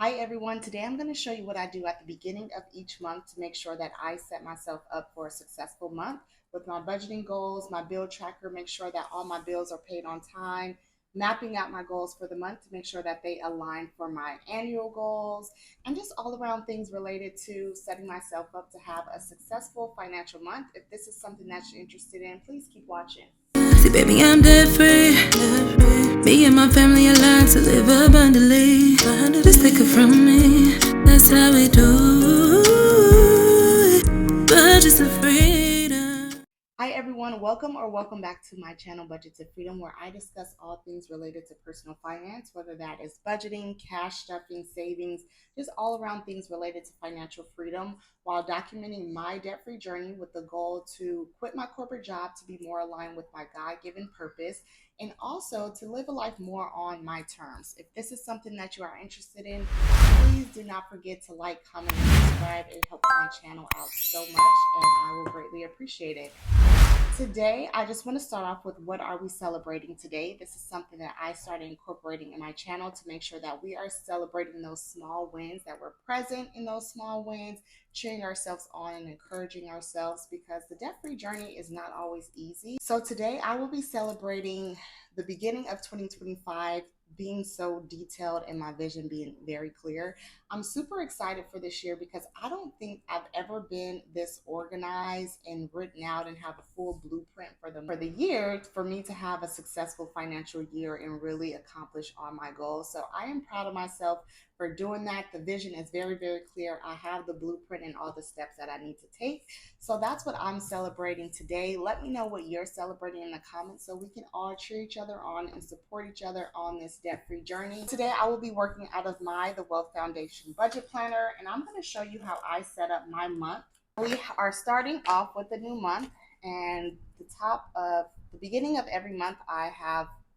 Hi everyone, today I'm going to show you what I do at the beginning of each month to make sure that I set myself up for a successful month with my budgeting goals, my bill tracker, make sure that all my bills are paid on time, mapping out my goals for the month to make sure that they align for my annual goals, and just all around things related to setting myself up to have a successful financial month. If this is something that you're interested in, please keep watching. See, baby, I'm debt free. Me and my family aligned to live abundantly. Just take it from me. That's how we do it. Budgets of freedom. Hi everyone, welcome or welcome back to my channel Budgets of Freedom, where I discuss all things related to personal finance, whether that is budgeting, cash stuffing, savings, just all around things related to financial freedom, while documenting my debt-free journey with the goal to quit my corporate job to be more aligned with my God-given purpose, and also to live a life more on my terms. If this is something that you are interested in, please do not forget to like, comment, and subscribe. It helps my channel out so much, and I will greatly appreciate it. Today, I just want to start off with what are we celebrating today? This is something that I started incorporating in my channel to make sure that we are celebrating those small wins, that we're present in those small wins, cheering ourselves on and encouraging ourselves, because the debt-free journey is not always easy. So today I will be celebrating the beginning of 2025 being so detailed and my vision being very clear. I'm super excited for this year because I don't think I've ever been this organized and written out and have a full blueprint for the year for me to have a successful financial year and really accomplish all my goals. So I am proud of myself for doing that. The vision is very, very clear. I have the blueprint and all the steps that I need to take. So that's what I'm celebrating today. Let me know what you're celebrating in the comments so we can all cheer each other on and support each other on this debt-free journey. Today I will be working out of the Wealth Foundation budget planner, and I'm going to show you how I set up my month. We are starting off with a new month, and the beginning of every month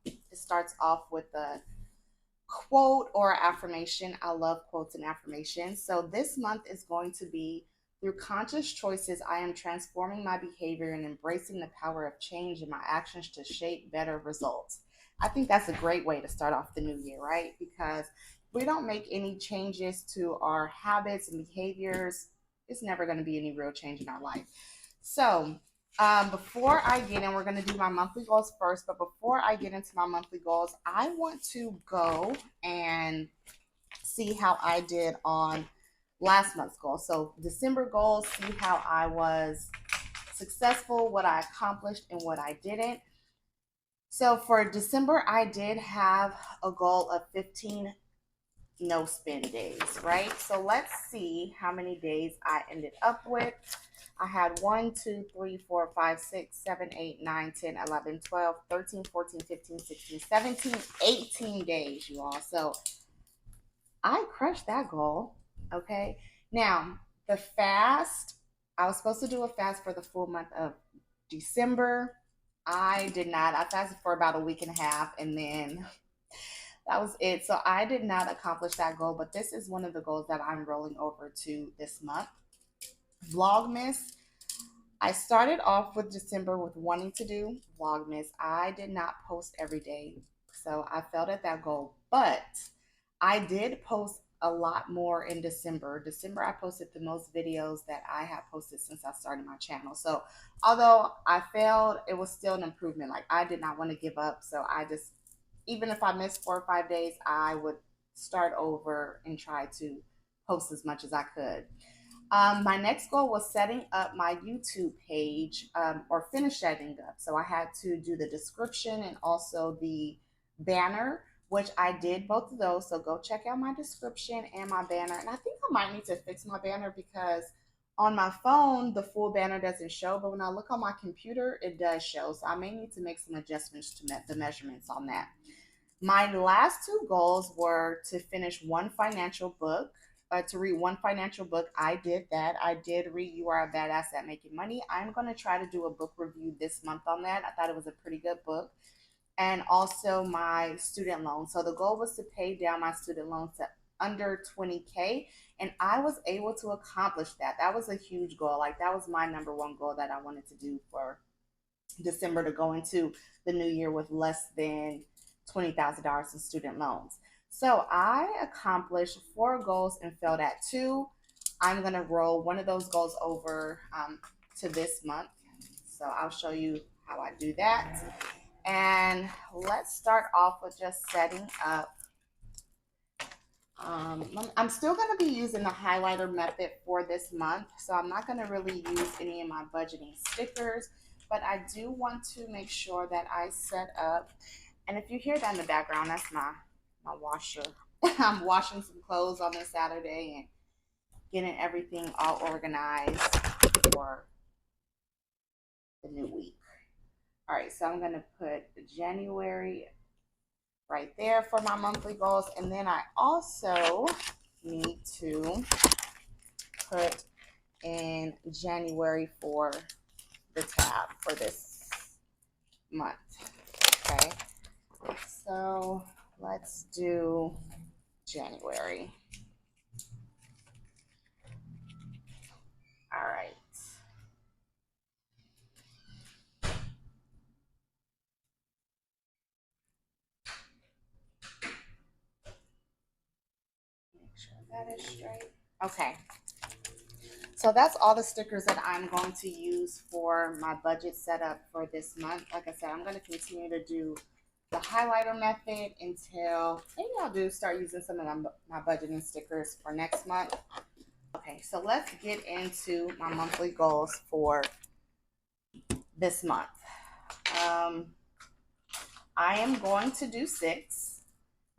it starts off with a quote or affirmation. I love quotes and affirmations. So this month is going to be: through conscious choices, I am transforming my behavior and embracing the power of change in my actions to shape better results. I think that's a great way to start off the new year, right? Because we don't make any changes to our habits and behaviors, it's never going to be any real change in our life. So before I get in, we're going to do my monthly goals first. But before I get into my monthly goals, I want to go and see how I did on last month's goals. So December goals, see how I was successful, what I accomplished, and what I didn't. So for December, I did have a goal of 15 no spend days, right? So let's see how many days I ended up with. I had 1, 2, 3, 4, 5, 6, 7, 8, 9, 10, 11, 12, 13, 14, 15, 16, 17, 18 days, you all. So I crushed that goal. Okay. Now, the fast, I was supposed to do a fast for the full month of December. I did not. I fasted for about a week and a half, and then that was it. So I did not accomplish that goal, but this is one of the goals that I'm rolling over to this month. Vlogmas. I started off with December with wanting to do Vlogmas. I did not post every day, so I failed at that goal, but I did post a lot more in December. December, I posted the most videos that I have posted since I started my channel. So although I failed, it was still an improvement. Like, I did not want to give up. So I just, even if I missed 4 or 5 days, I would start over and try to post as much as I could. My next goal was setting up my YouTube page, or finish setting up. So I had to do the description and also the banner, which I did both of those. So go check out my description and my banner. And I think I might need to fix my banner because on my phone, the full banner doesn't show, but when I look on my computer, it does show. So I may need to make some adjustments to the measurements on that. My last two goals were to finish one financial book, to read one financial book. I did that. I did read You Are a Badass at Making Money. I'm going to try to do a book review this month on that. I thought it was a pretty good book. And also my student loan. So the goal was to pay down my student loan to under 20K, and I was able to accomplish that. That was a huge goal. Like, that was my number one goal that I wanted to do for December, to go into the new year with less than $20,000 in student loans. So I accomplished 4 goals and failed at 2. I'm going to roll one of those goals over to this month. So I'll show you how I do that. And let's start off with just setting up. I'm still going to be using the highlighter method for this month. So I'm not going to really use any of my budgeting stickers, but I do want to make sure that I set up. And if you hear that in the background, that's my washer. I'm washing some clothes on this Saturday and getting everything all organized for the new week. All right, so I'm going to put January right there for my monthly goals. And then I also need to put in January for the tab for this month. Okay, so let's do January. All right. Make sure that is straight. Okay. So that's all the stickers that I'm going to use for my budget setup for this month. Like I said, I'm going to continue to do the highlighter method until maybe I'll start using some of my budgeting stickers for next month. Okay, so let's get into my monthly goals for this month. I am going to do 6,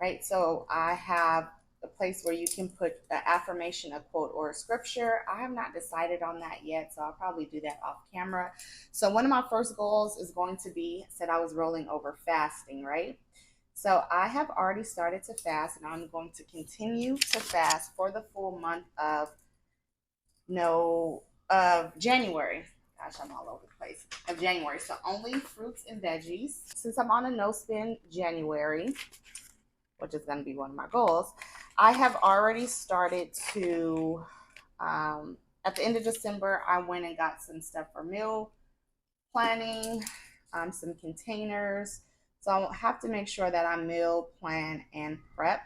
right? So I have a place where you can put an affirmation, a quote, or a scripture. I have not decided on that yet, so I'll probably do that off camera. So one of my first goals is going to be, said I was rolling over fasting, right? So I have already started to fast, and I'm going to continue to fast for the full month of January. Gosh, I'm all over the place. Of January. So only fruits and veggies. Since I'm on a no spend January, which is going to be one of my goals, I have already started to, at the end of December, I went and got some stuff for meal planning, some containers. So I'll have to make sure that I meal plan and prep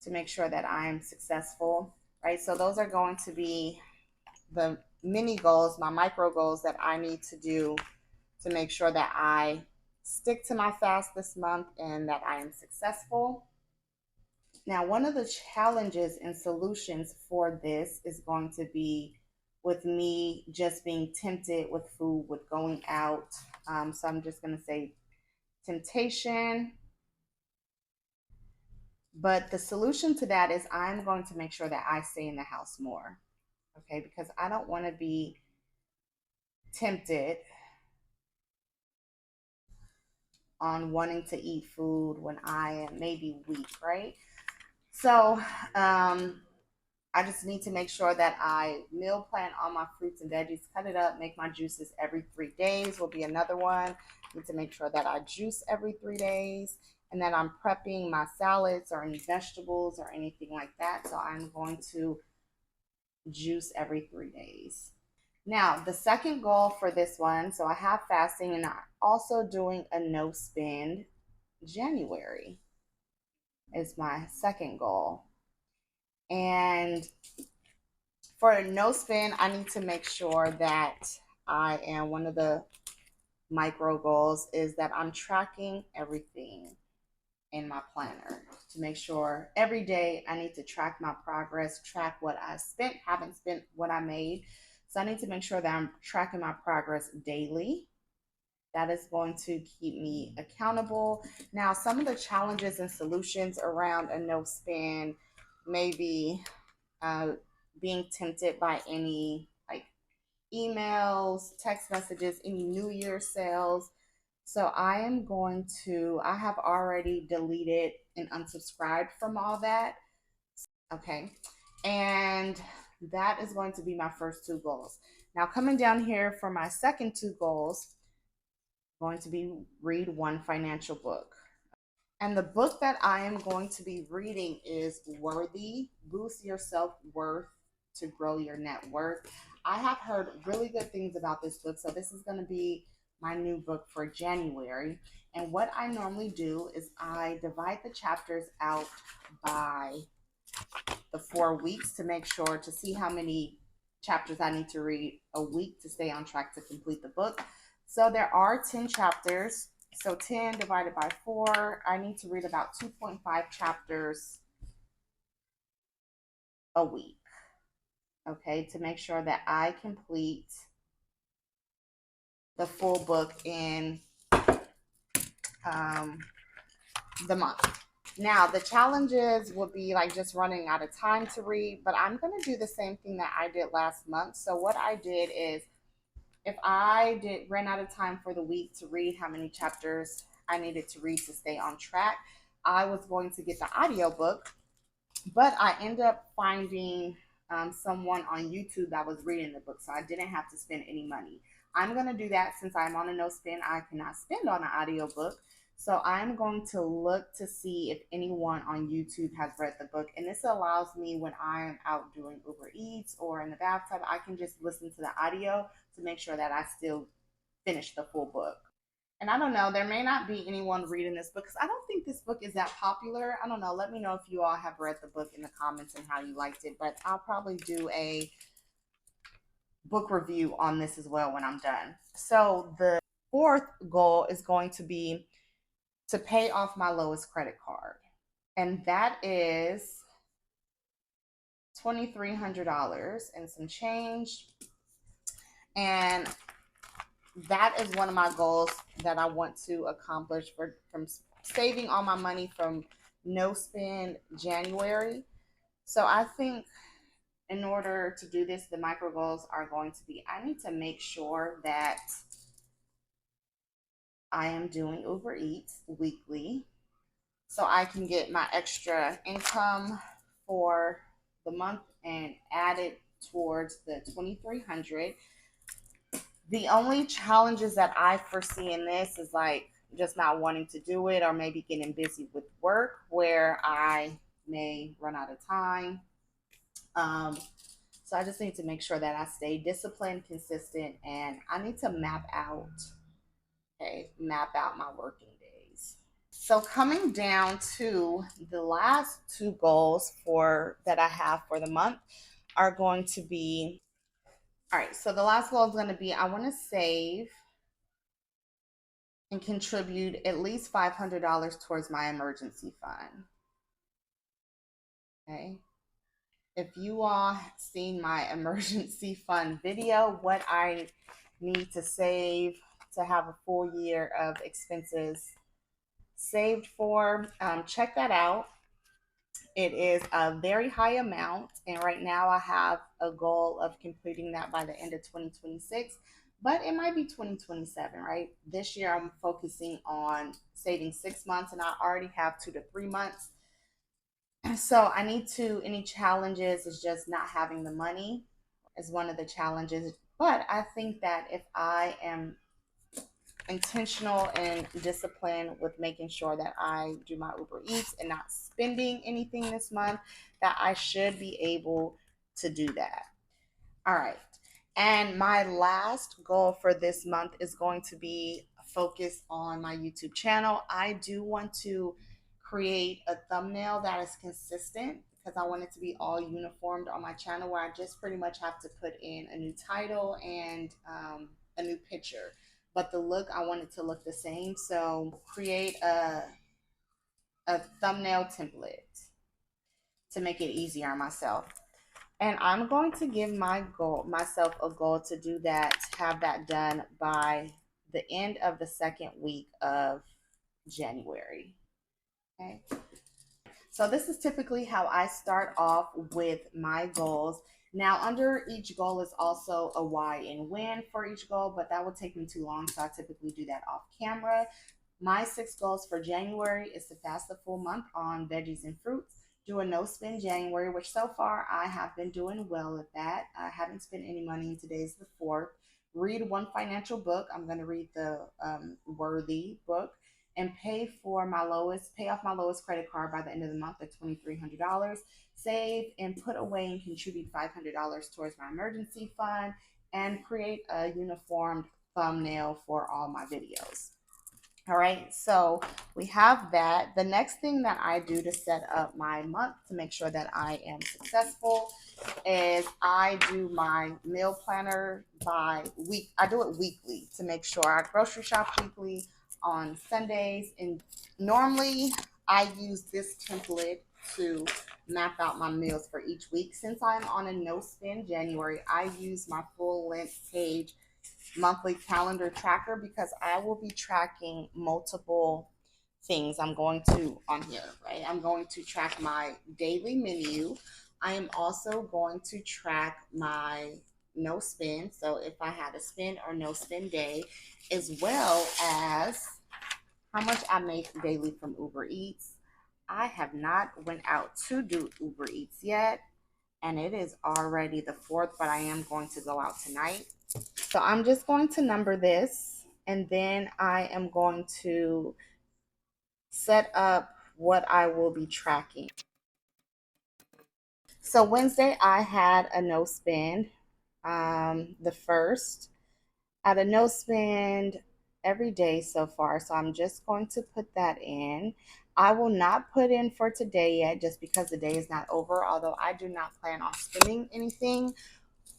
to make sure that I'm successful, right? So those are going to be the mini goals, my micro goals that I need to do to make sure that I stick to my fast this month and that I am successful. Now, one of the challenges and solutions for this is going to be with me just being tempted with food, with going out. So I'm just going to say temptation. But the solution to that is I'm going to make sure that I stay in the house more. Okay, because I don't want to be tempted on wanting to eat food when I am maybe weak, right? So I just need to make sure that I meal plan all my fruits and veggies, cut it up, make my juices every 3 days will be another one. I need to make sure that I juice every 3 days, and then I'm prepping my salads or any vegetables or anything like that. So I'm going to juice every 3 days. Now, the second goal for this one, so I have fasting and I'm also doing a no spend January is my second goal. And for a no spend, I need to make sure that I am, one of the micro goals is that I'm tracking everything in my planner to make sure every day I need to track my progress, track what I spent, haven't spent what I made. So I need to make sure that I'm tracking my progress daily. That is going to keep me accountable. Now, some of the challenges and solutions around a no spend, maybe being tempted by any like emails, text messages, any New Year sales. So I have already deleted and unsubscribed from all that. Okay. And that is going to be my first 2 goals. Now, coming down here for my second 2 goals, going to be read 1 financial book. And the book that I am going to be reading is Worthy, Boost Your Self-Worth to Grow Your Net Worth. I have heard really good things about this book, so this is going to be my new book for January. And what I normally do is I divide the chapters out by the 4 weeks to make sure to see how many chapters I need to read a week to stay on track to complete the book. So there are 10 chapters. So 10 divided by 4, I need to read about 2.5 chapters a week. Okay, to make sure that I complete the full book in the month. Now, the challenges will be like just running out of time to read, but I'm going to do the same thing that I did last month. So what I did is if I ran out of time for the week to read how many chapters I needed to read to stay on track, I was going to get the audiobook, but I ended up finding someone on YouTube that was reading the book, so I didn't have to spend any money. I'm going to do that since I'm on a no spend. I cannot spend on an audiobook. So I'm going to look to see if anyone on YouTube has read the book. And this allows me when I am out doing Uber Eats or in the bathtub, I can just listen to the audio to make sure that I still finish the full book. And I don't know, there may not be anyone reading this book because I don't think this book is that popular. I don't know. Let me know if you all have read the book in the comments and how you liked it. But I'll probably do a book review on this as well when I'm done. So the fourth goal is going to be to pay off my lowest credit card. And that is $2,300 and some change. And that is one of my goals that I want to accomplish from saving all my money from no spend January. So I think in order to do this, the micro goals are going to be, I need to make sure that I am doing Uber Eats weekly so I can get my extra income for the month and add it towards the 2,300. The only challenges that I foresee in this is like just not wanting to do it or maybe getting busy with work where I may run out of time. So I just need to make sure that I stay disciplined, consistent, and I need to map out my working days. So coming down to the last 2 goals that I have for the month are going to be, all right, so the last goal is going to be I want to save and contribute at least $500 towards my emergency fund. Okay. If you all seen my emergency fund video, what I need to save to have a full year of expenses saved for, check that out. It is a very high amount, and right now I have a goal of completing that by the end of 2026, but it might be 2027, right? This year I'm focusing on saving 6 months, and I already have 2 to 3 months. So I need to, any challenges is just not having the money is one of the challenges. But I think that if I am intentional and disciplined with making sure that I do my Uber Eats and not spending anything this month, that I should be able to do that. All right. And my last goal for this month is going to be focus on my YouTube channel. I do want to create a thumbnail that is consistent because I want it to be all uniformed on my channel where I just pretty much have to put in a new title and a new picture. But the look, I want it to look the same. So create a thumbnail template to make it easier on myself. And I'm going to give myself a goal to do that, have that done by the end of the second week of January. Okay. So this is typically how I start off with my goals. Now, under each goal is also a why and when for each goal, but that would take me too long, so I typically do that off camera. My 6 goals for January is to fast a full month on veggies and fruits, do a no spend January, which so far I have been doing well at that. I haven't spent any money, and today's the 4th. Read 1 financial book. I'm going to read the Worthy book. And pay off my lowest credit card by the end of the month at $2,300. Save and put away and contribute $500 towards my emergency fund, and create a uniformed thumbnail for all my videos. All right, so we have that. The next thing that I do to set up my month to make sure that I am successful is I do my meal planner by week. I do it weekly to make sure I grocery shop weekly on Sundays. And normally I use this template to map out my meals for each week. Since I'm on a no spend January, I use my full length page monthly calendar tracker because I will be tracking multiple things I'm going to on here, right? I'm going to track my daily menu. I am also going to track my no spend. So if I had a spend or no spend day, as well as how much I make daily from Uber Eats. I have not went out to do Uber Eats yet, and it is already the 4th, but I am going to go out tonight. So I'm just going to number this, and then I am going to set up what I will be tracking. So Wednesday, I had a no spend. The first, I had a no spend every day so far. So I'm just going to put that in. I will not put in for today yet just because the day is not over, although I do not plan on spending anything.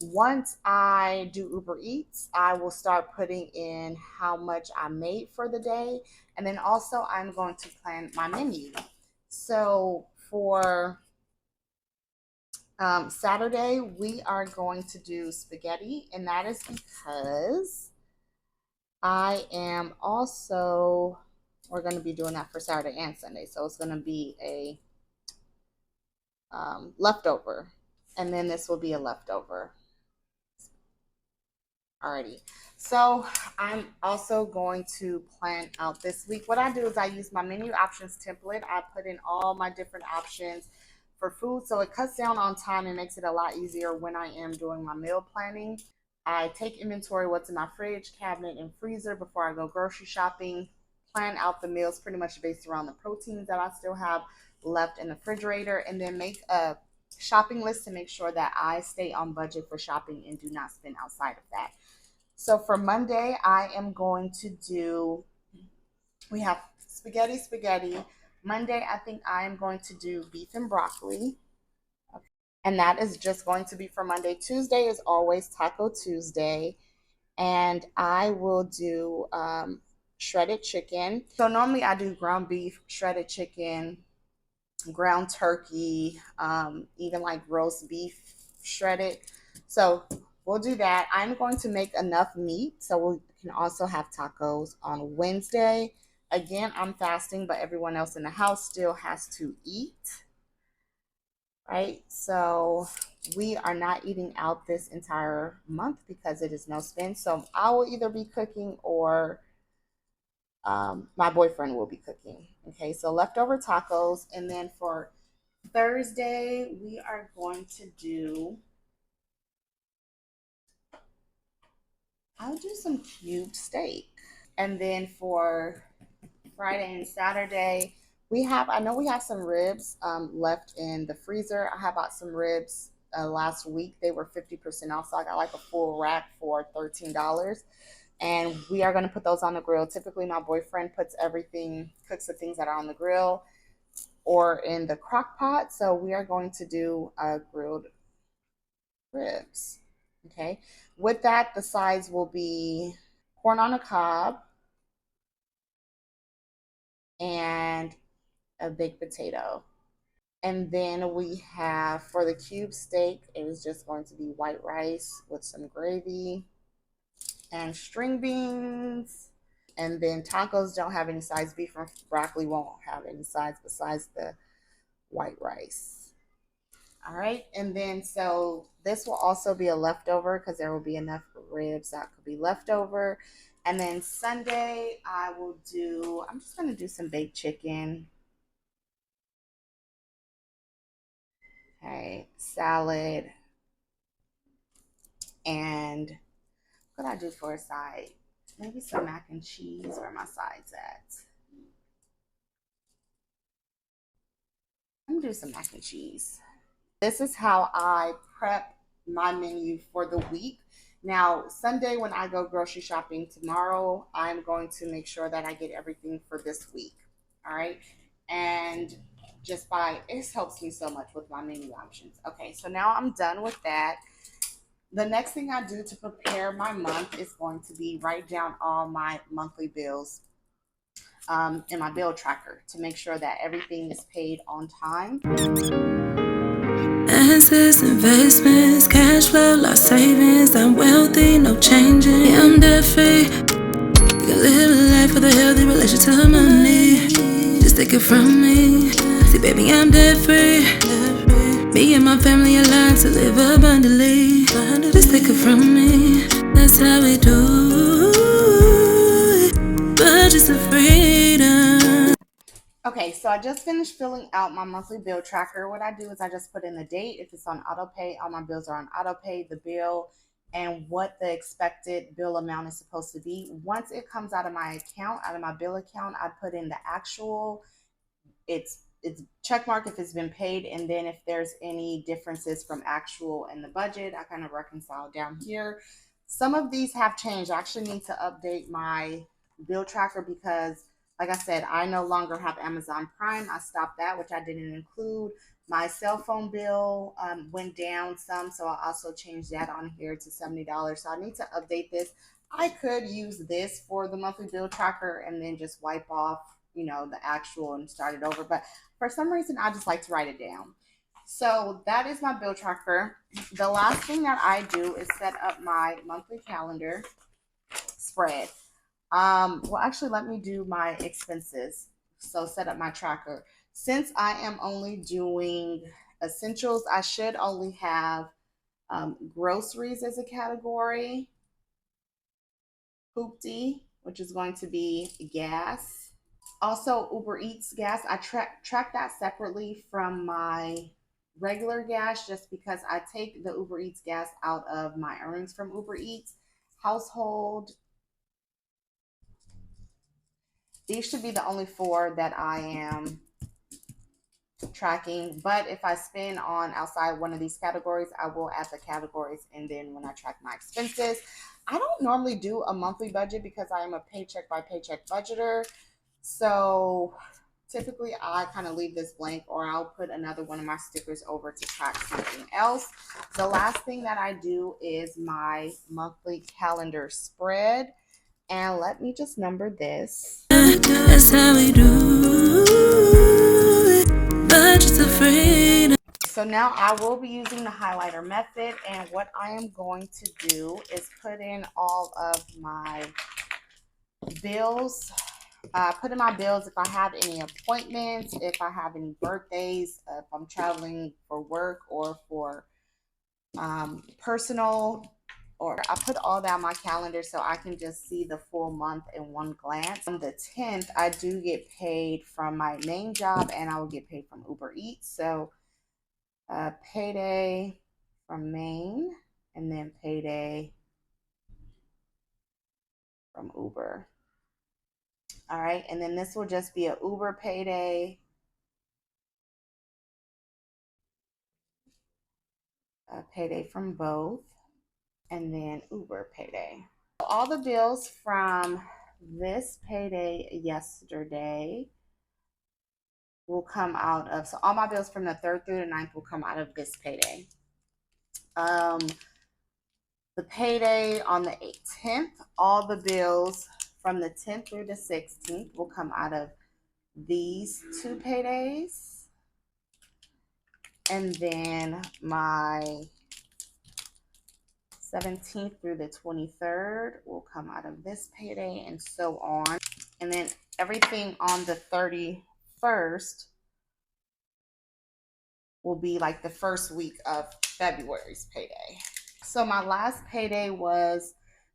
Once I do Uber Eats, I will start putting in how much I made for the day. And then also, I'm going to plan my menu. So for Saturday, we are going to do spaghetti, and that is because I am also, we're going to be doing that for Saturday and Sunday. So it's going to be a leftover, and then this will be a leftover. Alrighty. So I'm also going to plan out this week. What I do is I use my menu options template. I put in all my different options for food. So it cuts down on time and makes it a lot easier when I am doing my meal planning. I take inventory what's in my fridge, cabinet, and freezer before I go grocery shopping. Plan out the meals pretty much based around the proteins that I still have left in the refrigerator, and then make a shopping list to make sure that I stay on budget for shopping and do not spend outside of that. So for Monday, I am going to do, we have spaghetti. Monday, I think I am going to do beef and broccoli. Okay. And that is just going to be for Monday. Tuesday is always Taco Tuesday. And I will do shredded chicken. So normally I do ground beef, shredded chicken, ground turkey, even like roast beef shredded. So we'll do that. I'm going to make enough meat so we can also have tacos on Wednesday. Again, I'm fasting, but everyone else in the house still has to eat, right? So we are not eating out this entire month because it is no spend. So I will either be cooking or my boyfriend will be cooking. Okay, so leftover tacos. And then for Thursday, we are going to do, I'll do some cube steak. And then for Friday and Saturday, I know we have some ribs left in the freezer. I have bought some ribs last week. They were 50% off, so I got like a full rack for $13. And we are going to put those on the grill. Typically, my boyfriend cooks the things that are on the grill or in the crock pot. So we are going to do grilled ribs. Okay. With that, the sides will be corn on a cob and a baked potato. And then we have for the cube steak, it is just going to be white rice with some gravy and string beans. And then tacos don't have any sides. Beef and broccoli won't have any sides besides the white rice. All right. And then so this will also be a leftover because there will be enough ribs that could be leftover. And then Sunday, I'm just going to do some baked chicken. Okay. Salad. And what I do for a side? Maybe some mac and cheese. Where are my sides at? I'm gonna do some mac and cheese. This is how I prep my menu for the week. Now, Sunday when I go grocery shopping tomorrow, I'm going to make sure that I get everything for this week. All right. And just by it helps me so much with my menu options. Okay, so now I'm done with that. The next thing I do to prepare my month is going to be write down all my monthly bills in my bill tracker to make sure that everything is paid on time. Assets, investments, cash flow, life savings. I'm wealthy, no changing. Yeah, I'm debt free. You can live a life with a healthy relation to money. Just take it from me. See, baby, I'm debt free. Me and my family aligned to live abundantly. Just take it from me. That's how we do it. Budgets of freedom. Okay, so I just finished filling out my monthly bill tracker. What I do is I just put in the date. If it's on auto pay, all my bills are on auto pay, the bill, and what the expected bill amount is supposed to be. Once it comes out of my account, out of my bill account, I put in the actual. It's check mark if it's been paid, and then if there's any differences from actual and the budget, I kind of reconcile down here. Some of these have changed. I actually need to update my bill tracker because, like I said, I no longer have Amazon Prime. I stopped that, which I didn't include. My cell phone bill went down some, so I also changed that on here to $70. So I need to update this. I could use this for the monthly bill tracker and then just wipe off, the actual and start it over. But for some reason, I just like to write it down. So that is my bill tracker. The last thing that I do is set up my monthly calendar spread. Well, actually, let me do my expenses. So set up my tracker. Since I am only doing essentials, I should only have groceries as a category, hoopty, which is going to be gas. Also, Uber Eats gas, I track that separately from my regular gas just because I take the Uber Eats gas out of my earnings from Uber Eats. Household, these should be the only four that I am tracking. But if I spend on outside one of these categories, I will add the categories. And then when I track my expenses, I don't normally do a monthly budget because I am a paycheck by paycheck budgeter. So typically I kind of leave this blank, or I'll put another one of my stickers over to track something else. The last thing that I do is my monthly calendar spread. And let me just number this. That's how we do it. Budgets of freedom. So now I will be using the highlighter method, and what I am going to do is put in all of my bills. Put in my bills if I have any appointments, if I have any birthdays, if I'm traveling for work or for personal, or I put all that on my calendar so I can just see the full month in one glance. On the 10th, I do get paid from my main job, and I will get paid from Uber Eats. So payday from Maine, and then payday from Uber. All right, and then this will just be a Uber payday, a payday from both, and then Uber payday. All the bills from this payday yesterday will come out of, so all my bills from the 3rd through the 9th will come out of this payday. The payday on the 10th, all the bills from the 10th through the 16th will come out of these two paydays. And then my 17th through the 23rd will come out of this payday, and so on. And then everything on the 31st will be like the first week of February's payday. So my last payday was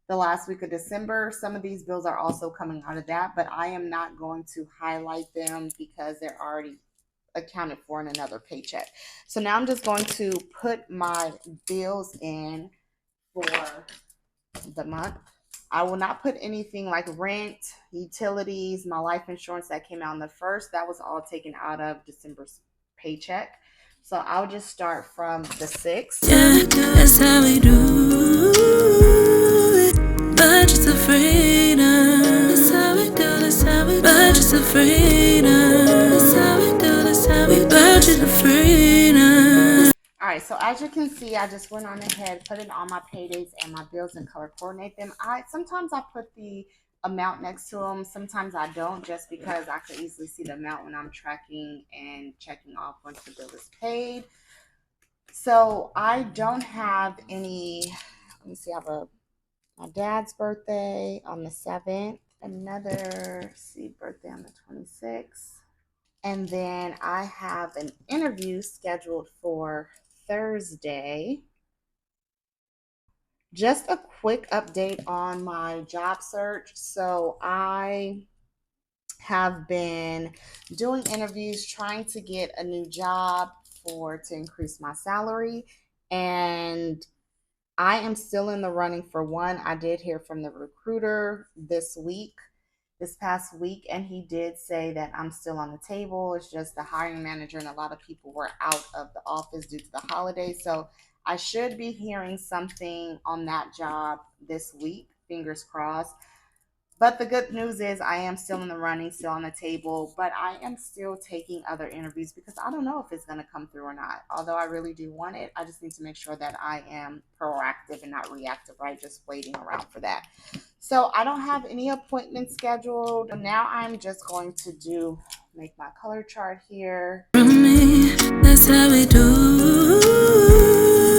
the last week of December. Some of these bills are also coming out of that, but I am not going to highlight them because they're already accounted for in another paycheck. So now I'm just going to put my bills in for the month. I will not put anything like rent, utilities, my life insurance that came out on the 1st. That was all taken out of December's paycheck. So I'll just start from the 6th. Yeah, that's how we do freedom. That's how we do, that's how we do. Budgets of freedom. That's how we do, that's how we do. Budget of freedom. All right, so as you can see, I just went on ahead, put in all my paydays and my bills and color coordinate them. Sometimes I put the amount next to them, sometimes I don't, just because I could easily see the amount when I'm tracking and checking off once the bill is paid. So I don't have any. Let me see. I have my dad's birthday on the 7th, another birthday on the 26th. And then I have an interview scheduled for Thursday. Just a quick update on my job search. So I have been doing interviews, trying to get a new job to increase my salary. And I am still in the running for one. I did hear from the recruiter this past week, and he did say that I'm still on the table. It's just the hiring manager and a lot of people were out of the office due to the holidays. So I should be hearing something on that job this week, fingers crossed. But the good news is I am still in the running, still on the table, but I am still taking other interviews because I don't know if it's going to come through or not. Although I really do want it, I just need to make sure that I am proactive and not reactive, right? Just waiting around for that. So I don't have any appointments scheduled. Now I'm just going to make my color chart here. From me, that's how we do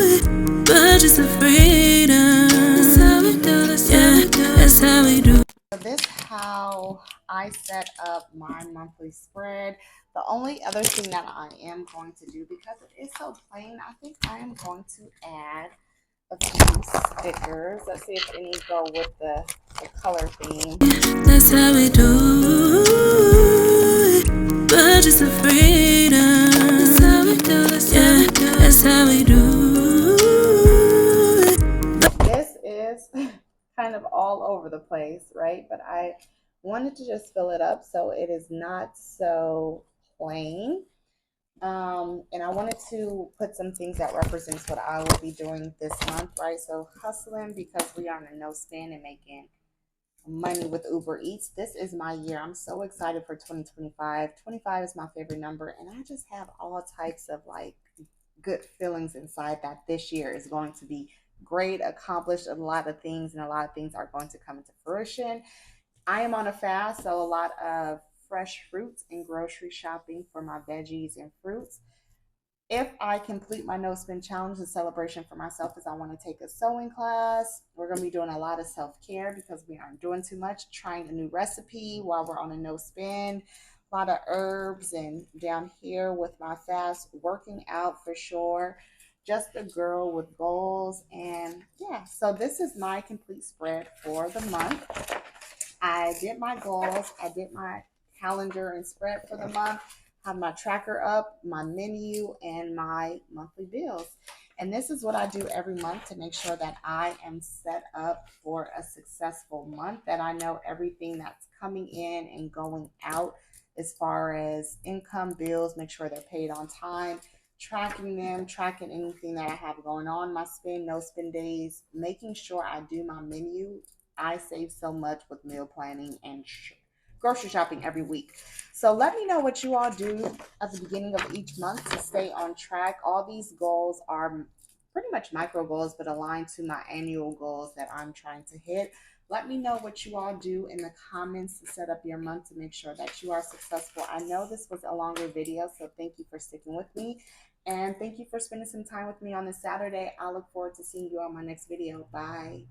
it. Budgets of freedom. That's how we do, that's how we do. That's how we do. So this is how I set up my monthly spread. The only other thing that I am going to do, because it is so plain, I think I am going to add a few stickers. Let's see if any go with the color theme. That's how we do it. Budgets of freedom. That's how we do, that's how we do. That's how we do it. This is kind of all over the place, right? But I wanted to just fill it up so it is not so plain. And I wanted to put some things that represents what I will be doing this month, right? So hustling, because we are on a no spend and making money with Uber Eats. This is my year. I'm so excited for 2025. 25 is my favorite number, and I just have all types of like good feelings inside that this year is going to be great, accomplished a lot of things, and a lot of things are going to come into fruition. I am on a fast, so a lot of fresh fruits and grocery shopping for my veggies and fruits. If I complete my no spend challenge, the celebration for myself is I want to take a sewing class. We're going to be doing a lot of self-care because we aren't doing too much, trying a new recipe while we're on a no spend, a lot of herbs, and down here with my fast, working out for sure. Just a girl with goals. And yeah, so this is my complete spread for the month. I did my goals, I did my calendar and spread for the month, have my tracker up, my menu, and my monthly bills. And this is what I do every month to make sure that I am set up for a successful month, that I know everything that's coming in and going out as far as income, bills, make sure they're paid on time, tracking them, tracking anything that I have going on, my spend, no spend days, making sure I do my menu. I save so much with meal planning and grocery shopping every week. So let me know what you all do at the beginning of each month to stay on track. All these goals are pretty much micro goals, but aligned to my annual goals that I'm trying to hit. Let me know what you all do in the comments to set up your month to make sure that you are successful. I know this was a longer video, so thank you for sticking with me. And thank you for spending some time with me on this Saturday. I look forward to seeing you on my next video. Bye.